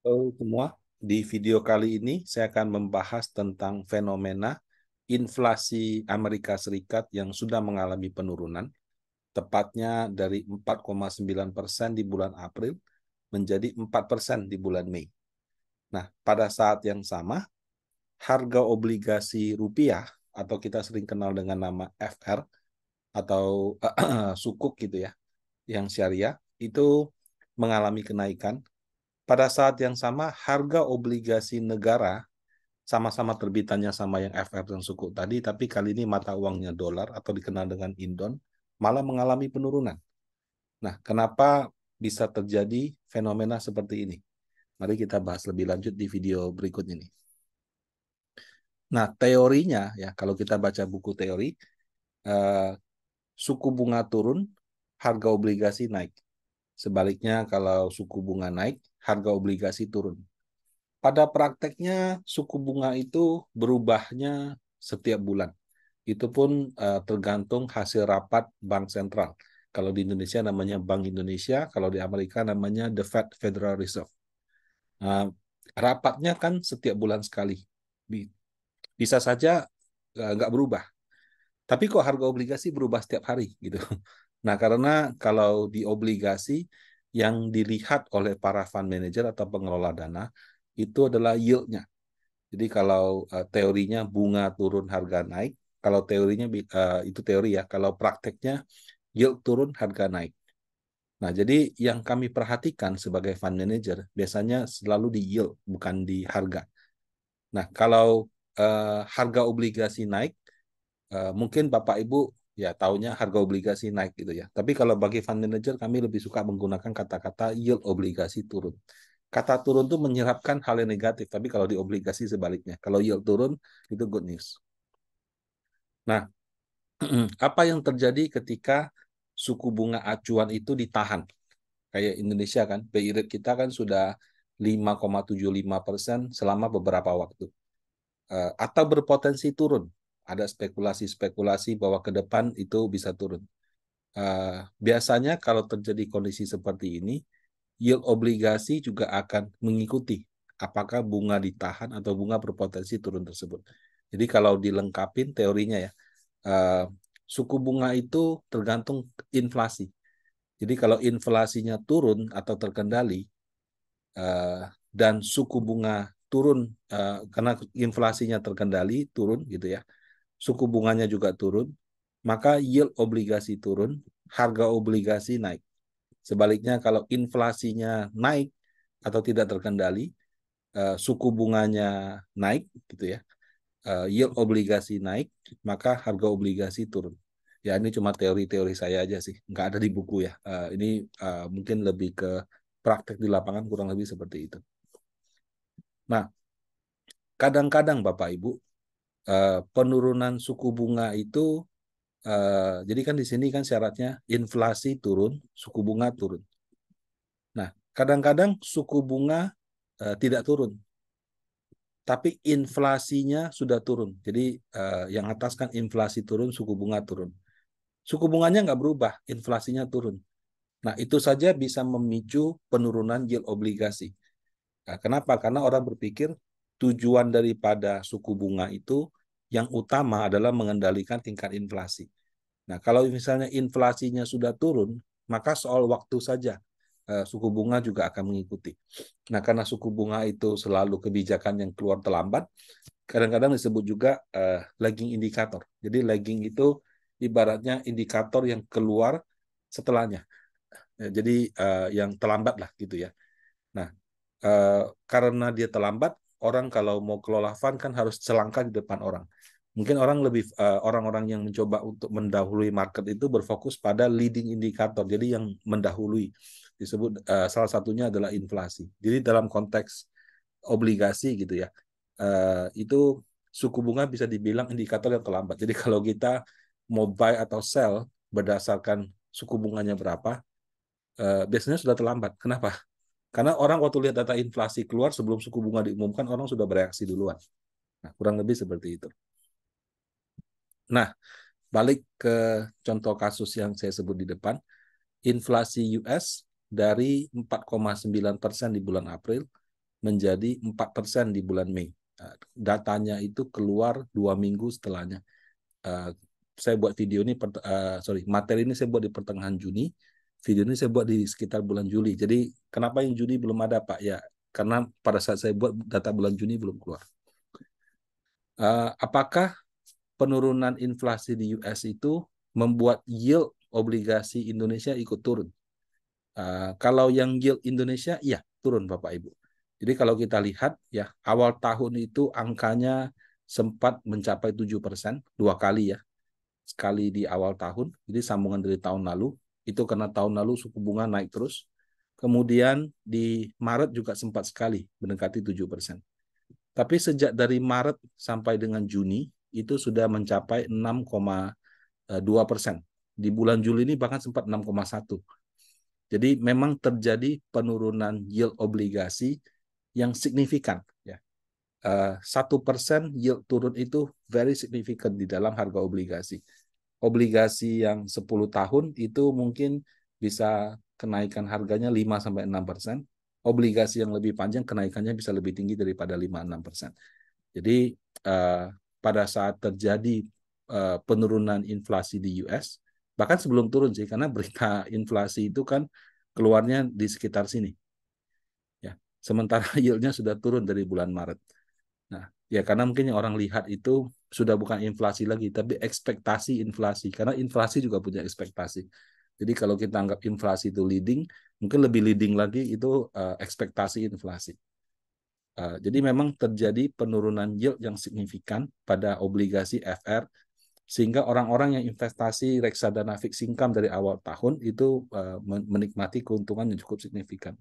Halo semua, di video kali ini saya akan membahas tentang fenomena inflasi Amerika Serikat yang sudah mengalami penurunan, tepatnya dari 4,9% di bulan April menjadi 4% di bulan Mei. Nah, pada saat yang sama, harga obligasi rupiah atau kita sering kenal dengan nama FR atau sukuk gitu ya, yang syariah, itu mengalami kenaikan. Pada saat yang sama, harga obligasi negara sama-sama terbitannya sama yang FR dan suku tadi, tapi kali ini mata uangnya dolar atau dikenal dengan Indon, malah mengalami penurunan. Nah, kenapa bisa terjadi fenomena seperti ini? Mari kita bahas lebih lanjut di video berikut ini. Nah, teorinya ya, kalau kita baca buku teori, eh, suku bunga turun, harga obligasi naik. Sebaliknya, kalau suku bunga naik, harga obligasi turun. Pada prakteknya, suku bunga itu berubahnya setiap bulan. Itu pun tergantung hasil rapat Bank Sentral. Kalau di Indonesia namanya Bank Indonesia, kalau di Amerika namanya The Fed, Federal Reserve. Uh, Rapatnya kan setiap bulan sekali. Bisa saja nggak berubah. Tapi kok harga obligasi berubah setiap hari gitu. Nah, karena kalau di obligasi yang dilihat oleh para fund manager atau pengelola dana itu adalah yield-nya. Jadi kalau teorinya bunga turun harga naik, kalau teorinya itu teori ya, kalau prakteknya yield turun harga naik. Nah, jadi yang kami perhatikan sebagai fund manager biasanya selalu di yield, bukan di harga. Nah, kalau harga obligasi naik, mungkin Bapak Ibu ya taunya harga obligasi naik gitu ya. Tapi kalau bagi fund manager kami lebih suka menggunakan kata-kata yield obligasi turun. Kata turun itu menyerapkan hal yang negatif, tapi kalau di obligasi sebaliknya. Kalau yield turun itu good news. Nah, apa yang terjadi ketika suku bunga acuan itu ditahan? Kayak Indonesia kan, BI rate kita kan sudah 5,75% selama beberapa waktu. Atau berpotensi turun. Ada spekulasi-spekulasi bahwa ke depan itu bisa turun. Biasanya kalau terjadi kondisi seperti ini, yield obligasi juga akan mengikuti apakah bunga ditahan atau bunga berpotensi turun tersebut. Jadi kalau dilengkapin teorinya ya, uh, suku bunga itu tergantung inflasi. Jadi kalau inflasinya turun atau terkendali dan suku bunga turun karena inflasinya terkendali turun gitu ya, suku bunganya juga turun, maka yield obligasi turun, harga obligasi naik. Sebaliknya kalau inflasinya naik atau tidak terkendali, suku bunganya naik gitu ya, yield obligasi naik, maka harga obligasi turun. Ya ini cuma teori-teori saya aja sih, nggak ada di buku ya. Ini mungkin lebih ke praktek di lapangan kurang lebih seperti itu. Nah, kadang-kadang Bapak Ibu, penurunan suku bunga itu, jadi kan di sini kan syaratnya inflasi turun, suku bunga turun. Nah, kadang-kadang suku bunga tidak turun, tapi inflasinya sudah turun. Jadi yang atas kan inflasi turun, suku bunga turun. Suku bunganya nggak berubah, inflasinya turun. Nah, itu saja bisa memicu penurunan yield obligasi. Nah, kenapa? Karena orang berpikir tujuan daripada suku bunga itu yang utama adalah mengendalikan tingkat inflasi. Nah, kalau misalnya inflasinya sudah turun, maka soal waktu saja suku bunga juga akan mengikuti. Nah, karena suku bunga itu selalu kebijakan yang keluar terlambat, kadang-kadang disebut juga lagging indikator. Jadi lagging itu ibaratnya indikator yang keluar setelahnya. Jadi yang terlambat lah gitu ya. Nah, karena dia terlambat, orang kalau mau kelola fund kan harus selangkah di depan orang. Mungkin orang-orang yang mencoba untuk mendahului market itu berfokus pada leading indikator, jadi yang mendahului disebut salah satunya adalah inflasi. Jadi dalam konteks obligasi gitu ya, itu suku bunga bisa dibilang indikator yang terlambat. Jadi kalau kita mau buy atau sell berdasarkan suku bunganya berapa, biasanya sudah terlambat. Kenapa? Karena orang waktu lihat data inflasi keluar sebelum suku bunga diumumkan, orang sudah bereaksi duluan. Nah, kurang lebih seperti itu. Nah, balik ke contoh kasus yang saya sebut di depan, inflasi US dari 4,9% di bulan April menjadi 4% di bulan Mei. Datanya itu keluar 2 minggu setelahnya. Saya buat video ini, materi ini saya buat di pertengahan Juni, video ini saya buat di sekitar bulan Juli. Jadi kenapa yang Juni belum ada, Pak? Ya, karena pada saat saya buat data bulan Juni belum keluar. Apakah penurunan inflasi di US itu membuat yield obligasi Indonesia ikut turun? Kalau yang yield Indonesia, iya turun, Bapak Ibu. Jadi kalau kita lihat, ya awal tahun itu angkanya sempat mencapai 7%, 2 kali ya. Sekali di awal tahun, jadi sambungan dari tahun lalu. Itu karena tahun lalu suku bunga naik terus. Kemudian di Maret juga sempat sekali mendekati 7%. Tapi sejak dari Maret sampai dengan Juni, itu sudah mencapai 6,2%. Di bulan Juli ini bahkan sempat 6,1. Jadi memang terjadi penurunan yield obligasi yang signifikan. 1% yield turun itu very significant di dalam harga obligasi. Obligasi yang 10 tahun itu mungkin bisa kenaikan harganya 5-6%. Obligasi yang lebih panjang kenaikannya bisa lebih tinggi daripada 5-6%. Jadi pada saat terjadi penurunan inflasi di US, bahkan sebelum turun sih, karena berita inflasi itu kan keluarnya di sekitar sini. Ya, sementara yieldnya sudah turun dari bulan Maret. Nah, ya karena mungkin yang orang lihat itu sudah bukan inflasi lagi, tapi ekspektasi inflasi. Karena inflasi juga punya ekspektasi. Jadi kalau kita anggap inflasi itu leading, mungkin lebih leading lagi itu ekspektasi inflasi. Jadi memang terjadi penurunan yield yang signifikan pada obligasi FR, sehingga orang-orang yang investasi reksadana fixed income dari awal tahun itu menikmati keuntungan yang cukup signifikan.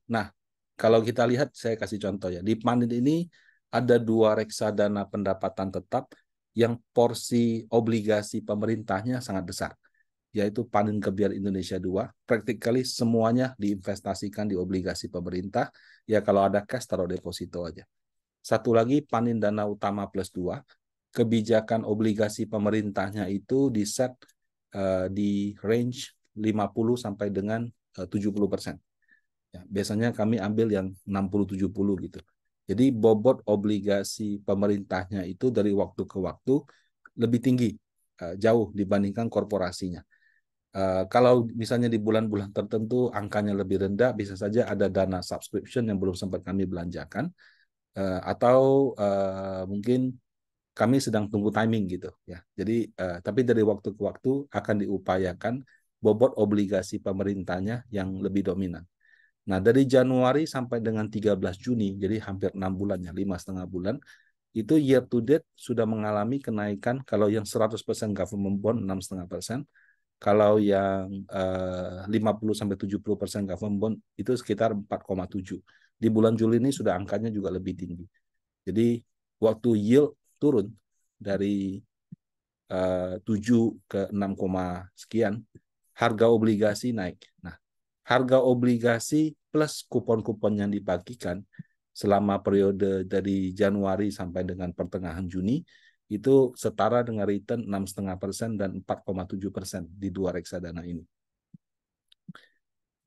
Nah, kalau kita lihat, saya kasih contoh ya. Di Panin ini ada 2 reksadana pendapatan tetap yang porsi obligasi pemerintahnya sangat besar, yaitu Panin Kebiar Indonesia 2. Practically semuanya diinvestasikan di obligasi pemerintah. Ya kalau ada cash, taruh deposito aja. Satu lagi Panin Dana Utama Plus 2. Kebijakan obligasi pemerintahnya itu di set di range 50 sampai dengan 70%. Ya, biasanya kami ambil yang 60-70 gitu. Jadi bobot obligasi pemerintahnya itu dari waktu ke waktu lebih tinggi, jauh dibandingkan korporasinya. Kalau misalnya di bulan-bulan tertentu angkanya lebih rendah, bisa saja ada dana subscription yang belum sempat kami belanjakan, atau mungkin kami sedang tunggu timing gitu ya. Jadi tapi dari waktu ke waktu akan diupayakan bobot obligasi pemerintahnya yang lebih dominan. Nah, dari Januari sampai dengan 13 Juni, jadi hampir 6 bulan ya, 5,5 bulan, itu year to date sudah mengalami kenaikan. Kalau yang 100% government bond 6,5%, kalau yang 50-70% government bond itu sekitar 4,7. Di bulan Juli ini sudah angkanya juga lebih tinggi. Jadi waktu yield turun dari 7 ke 6, sekian, harga obligasi naik. Nah, harga obligasi plus kupon-kupon yang dibagikan selama periode dari Januari sampai dengan pertengahan Juni itu setara dengan return 6,5% dan 4,7% di 2 reksadana ini.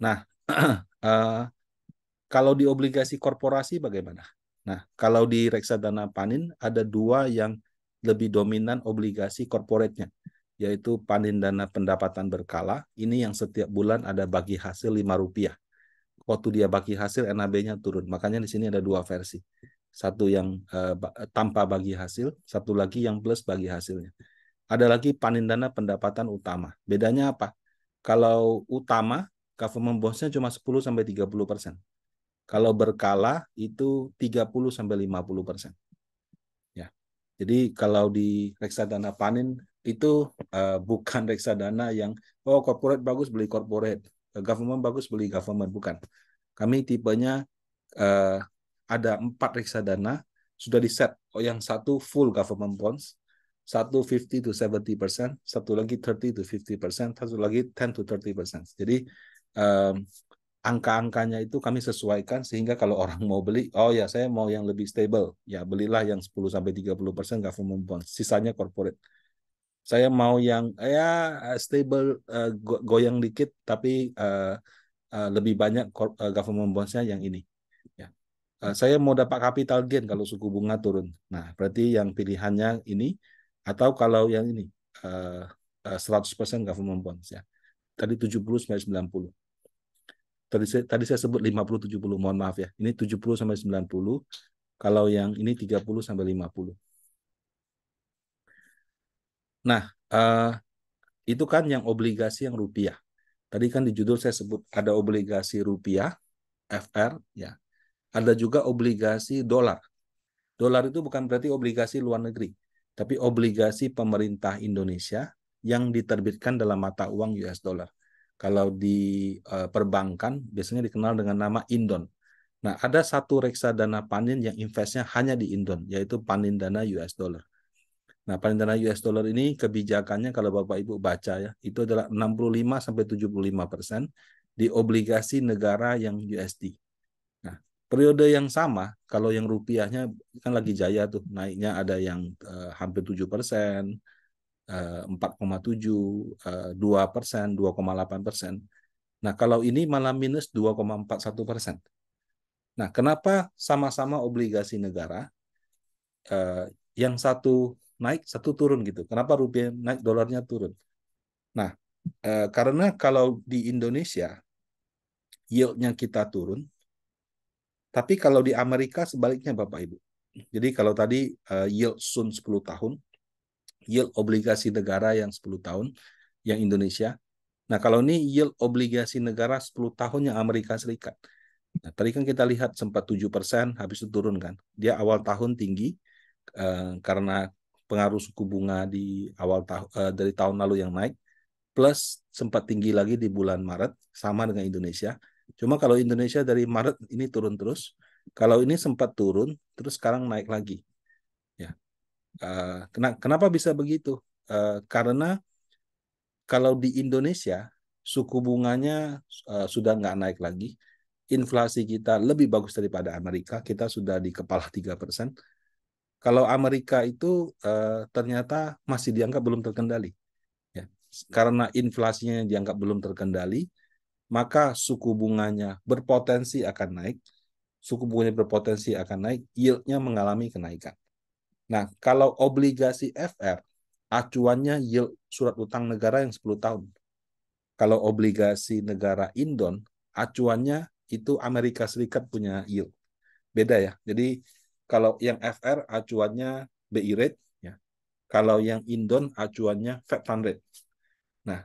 Nah, kalau di obligasi korporasi bagaimana? Nah, kalau di reksadana Panin ada 2 yang lebih dominan obligasi korporatnya, yaitu Panin Dana Pendapatan Berkala. Ini yang setiap bulan ada bagi hasil Rp5. Waktu dia bagi hasil, NAB-nya turun. Makanya di sini ada 2 versi. Satu yang tanpa bagi hasil, satu lagi yang plus bagi hasilnya. Ada lagi Panin Dana Pendapatan Utama. Bedanya apa? Kalau utama, government bonds-nya cuma 10-30%. Kalau berkala itu 30-50%. Ya. Jadi kalau di reksadana Panin itu bukan reksadana yang corporate bagus beli corporate, government bagus beli government, bukan. Kami tipenya ada 4 reksadana sudah di set. Yang satu full government bonds, satu 50-70%, satu lagi 30-50%, satu lagi 10-30%. Jadi angka-angkanya itu kami sesuaikan sehingga kalau orang mau beli, oh ya saya mau yang lebih stable, ya belilah yang 10-30% government bonds, sisanya corporate. Saya mau yang ya stable, goyang dikit tapi lebih banyak government bonds-nya yang ini. Ya. Saya mau dapat capital gain kalau suku bunga turun. Nah, berarti yang pilihannya ini, atau kalau yang ini, 100% government bonds. Ya. Tadi 70-90. Tadi saya sebut 50-70, mohon maaf ya. Ini 70-90, kalau yang ini 30-50. Nah, itu kan yang obligasi yang rupiah. Tadi kan di judul saya sebut ada obligasi rupiah, FR, ya. Ada juga obligasi dolar. Dolar itu bukan berarti obligasi luar negeri, tapi obligasi pemerintah Indonesia yang diterbitkan dalam mata uang US dollar. Kalau di perbankan biasanya dikenal dengan nama Indon. Nah, ada satu reksadana Panin yang investnya hanya di Indon, yaitu Panindana US dollar. Nah, Panindana US dollar ini kebijakannya kalau Bapak Ibu baca ya, itu adalah 65-75% di obligasi negara yang USD. Nah, periode yang sama, kalau yang rupiahnya kan lagi jaya tuh, naiknya ada yang hampir 7%, 4,7, 2%, 2,8%. Nah, kalau ini malah minus 2,41%. Nah, kenapa sama-sama obligasi negara, yang satu naik, satu turun gitu? Kenapa rupiah naik, dolarnya turun? Nah, karena kalau di Indonesia, yield-nya kita turun, tapi kalau di Amerika sebaliknya Bapak Ibu. Jadi kalau tadi yield Sun 10 tahun, yield obligasi negara yang 10 tahun, yang Indonesia. Nah kalau ini yield obligasi negara 10 tahun yang Amerika Serikat. Nah tadi kan kita lihat sempat 7%, habis itu turun kan. Dia awal tahun tinggi, karena pengaruh suku bunga di awal dari tahun lalu yang naik, plus sempat tinggi lagi di bulan Maret, sama dengan Indonesia. Cuma kalau Indonesia dari Maret ini turun terus, kalau ini sempat turun, terus sekarang naik lagi. Ya, kenapa bisa begitu? Karena kalau di Indonesia suku bunganya sudah nggak naik lagi, inflasi kita lebih bagus daripada Amerika, kita sudah di kepala 3%. Kalau Amerika itu ternyata masih dianggap belum terkendali. Ya. Karena inflasinya dianggap belum terkendali, maka suku bunganya berpotensi akan naik. Suku bunganya berpotensi akan naik, yield-nya mengalami kenaikan. Nah, kalau obligasi FR, acuannya yield surat utang negara yang 10 tahun. Kalau obligasi negara Indon, acuannya itu Amerika Serikat punya yield. Beda ya. Jadi kalau yang FR acuannya BI rate, ya. Kalau yang Indon acuannya Fed Fund rate. Nah,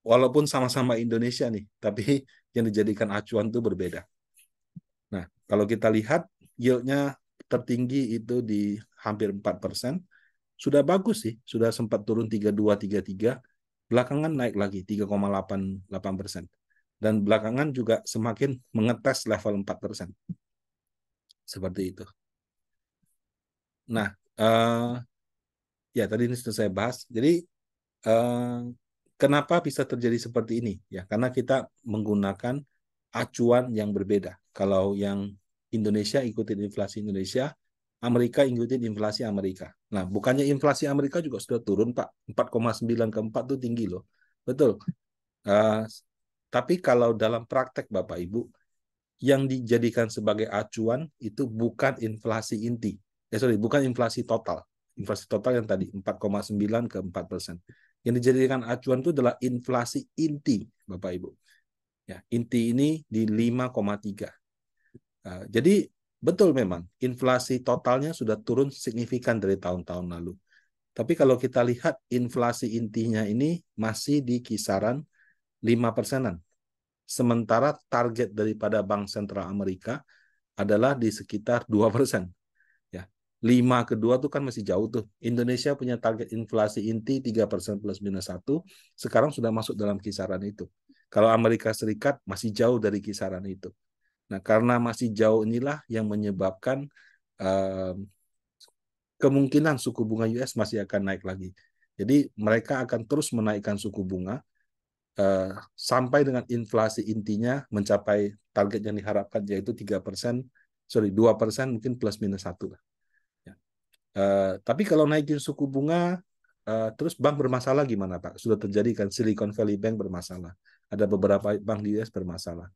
walaupun sama-sama Indonesia nih, tapi yang dijadikan acuan itu berbeda. Nah, kalau kita lihat yield-nya tertinggi itu di hampir 4%, sudah bagus sih, sudah sempat turun 32, 33, belakangan naik lagi 3,88%. Dan belakangan juga semakin mengetes level 4%. Seperti itu. Nah, ya tadi ini sudah saya bahas. Jadi, kenapa bisa terjadi seperti ini? Ya, karena kita menggunakan acuan yang berbeda. Kalau yang Indonesia ikutin inflasi Indonesia, Amerika ikutin inflasi Amerika. Nah, bukannya inflasi Amerika juga sudah turun, Pak. 4,9 ke 4 itu tinggi loh. Betul. Uh, tapi kalau dalam praktek Bapak Ibu, yang dijadikan sebagai acuan itu bukan inflasi inti. Bukan inflasi total. Inflasi total yang tadi 4,9 ke 4%. Yang dijadikan acuan itu adalah inflasi inti, Bapak Ibu. Ya, inti ini di 5,3. Jadi betul memang inflasi totalnya sudah turun signifikan dari tahun-tahun lalu. Tapi kalau kita lihat inflasi intinya ini masih di kisaran 5%-an. Sementara target daripada Bank Sentral Amerika adalah di sekitar 2%. Ya. 5 ke 2 tuh kan masih jauh tuh. Indonesia punya target inflasi inti 3% plus minus 1, sekarang sudah masuk dalam kisaran itu. Kalau Amerika Serikat masih jauh dari kisaran itu. Nah, karena masih jauh inilah yang menyebabkan kemungkinan suku bunga US masih akan naik lagi. Jadi mereka akan terus menaikkan suku bunga sampai dengan inflasi intinya mencapai target yang diharapkan, yaitu 3%, 2%, mungkin plus minus 1. Ya. Tapi kalau naikin suku bunga, terus bank bermasalah gimana Pak? Sudah terjadi kan, Silicon Valley Bank bermasalah. Ada beberapa bank di US bermasalah.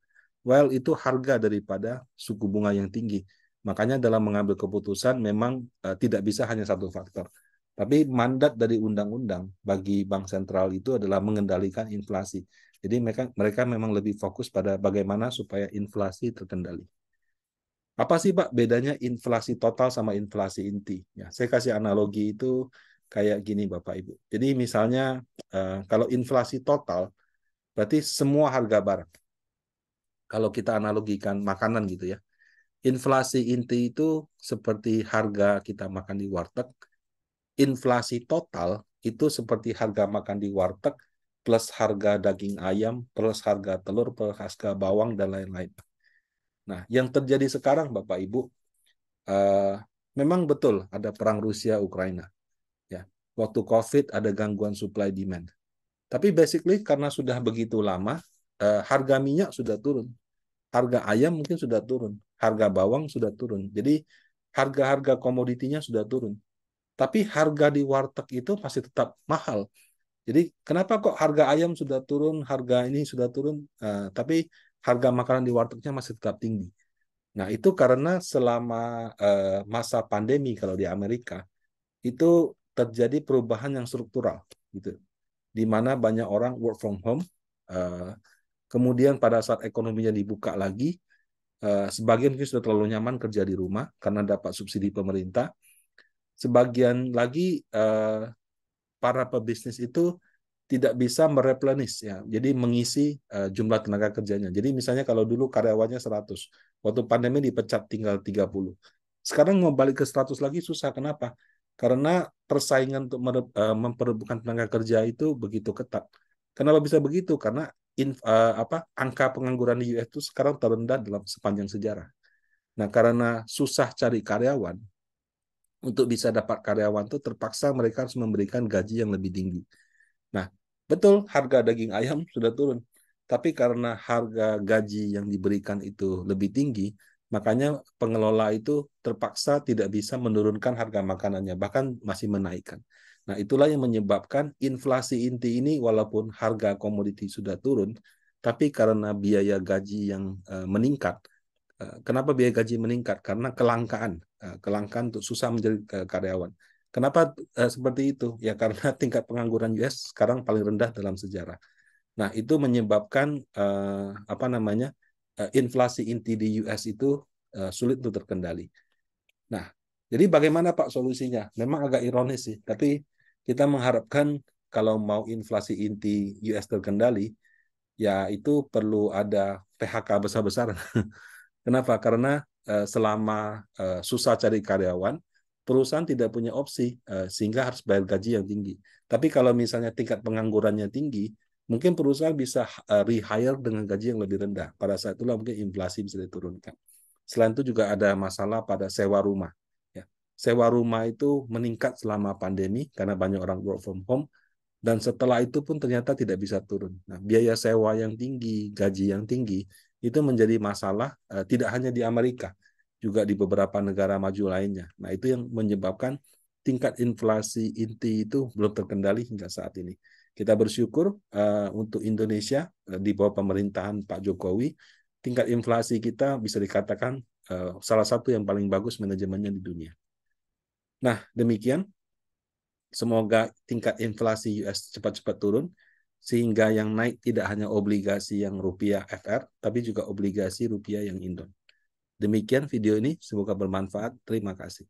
Well, itu harga daripada suku bunga yang tinggi. Makanya dalam mengambil keputusan memang tidak bisa hanya satu faktor. Tapi mandat dari undang-undang bagi bank sentral itu adalah mengendalikan inflasi. Jadi mereka memang lebih fokus pada bagaimana supaya inflasi terkendali. Apa sih Pak bedanya inflasi total sama inflasi inti? Ya, saya kasih analogi itu kayak gini Bapak Ibu. Jadi misalnya kalau inflasi total berarti semua harga barang. Kalau kita analogikan makanan gitu ya. Inflasi inti itu seperti harga kita makan di warteg. Inflasi total itu seperti harga makan di warteg plus harga daging ayam, plus harga telur, plus harga bawang, dan lain-lain. Nah, yang terjadi sekarang Bapak Ibu, uh, memang betul ada perang Rusia-Ukraina. Ya, waktu COVID ada gangguan supply demand. Tapi basically karena sudah begitu lama, harga minyak sudah turun, harga ayam mungkin sudah turun, harga bawang sudah turun. Jadi harga-harga komoditinya sudah turun. Tapi harga di warteg itu masih tetap mahal. Jadi kenapa kok harga ayam sudah turun, harga ini sudah turun, tapi harga makanan di wartegnya masih tetap tinggi. Nah itu karena selama masa pandemi kalau di Amerika itu terjadi perubahan yang struktural, gitu. Di mana banyak orang work from home, uh, kemudian pada saat ekonominya dibuka lagi, sebagian mungkin sudah terlalu nyaman kerja di rumah karena dapat subsidi pemerintah. Sebagian lagi para pebisnis itu tidak bisa mereplenish ya. Jadi mengisi jumlah tenaga kerjanya. Jadi misalnya kalau dulu karyawannya 100, waktu pandemi dipecat tinggal 30. Sekarang mau balik ke 100 lagi susah. Kenapa? Karena persaingan untuk memperebutkan tenaga kerja itu begitu ketat. Kenapa bisa begitu? Karena angka pengangguran di US itu sekarang terendah dalam sepanjang sejarah. Nah, karena susah cari karyawan, untuk bisa dapat karyawan itu terpaksa mereka harus memberikan gaji yang lebih tinggi. Nah, betul harga daging ayam sudah turun. Tapi karena harga gaji yang diberikan itu lebih tinggi, makanya pengelola itu terpaksa tidak bisa menurunkan harga makanannya, bahkan masih menaikkan. Nah, itulah yang menyebabkan inflasi inti ini walaupun harga komoditi sudah turun, tapi karena biaya gaji yang meningkat. Kenapa biaya gaji meningkat? Karena kelangkaan untuk susah menjadi karyawan. Kenapa seperti itu? Ya karena tingkat pengangguran US sekarang paling rendah dalam sejarah. Nah, itu menyebabkan apa namanya? Inflasi inti di US itu sulit untuk terkendali. Nah, jadi bagaimana Pak solusinya? Memang agak ironis sih, tapi kita mengharapkan kalau mau inflasi inti US terkendali, ya itu perlu ada PHK besar-besaran. Kenapa? Karena selama susah cari karyawan, perusahaan tidak punya opsi sehingga harus bayar gaji yang tinggi. Tapi kalau misalnya tingkat penganggurannya tinggi, mungkin perusahaan bisa rehire dengan gaji yang lebih rendah. Pada saat itulah mungkin inflasi bisa diturunkan. Selain itu juga ada masalah pada sewa rumah. Ya. Sewa rumah itu meningkat selama pandemi karena banyak orang work from home, dan setelah itu pun ternyata tidak bisa turun. Nah, biaya sewa yang tinggi, gaji yang tinggi, itu menjadi masalah tidak hanya di Amerika, juga di beberapa negara maju lainnya. Nah, itu yang menyebabkan tingkat inflasi inti itu belum terkendali hingga saat ini. Kita bersyukur untuk Indonesia di bawah pemerintahan Pak Jokowi, tingkat inflasi kita bisa dikatakan salah satu yang paling bagus manajemennya di dunia. Nah, demikian. Semoga tingkat inflasi US cepat-cepat turun, sehingga yang naik tidak hanya obligasi yang rupiah FR, tapi juga obligasi rupiah yang Indon. Demikian video ini, semoga bermanfaat. Terima kasih.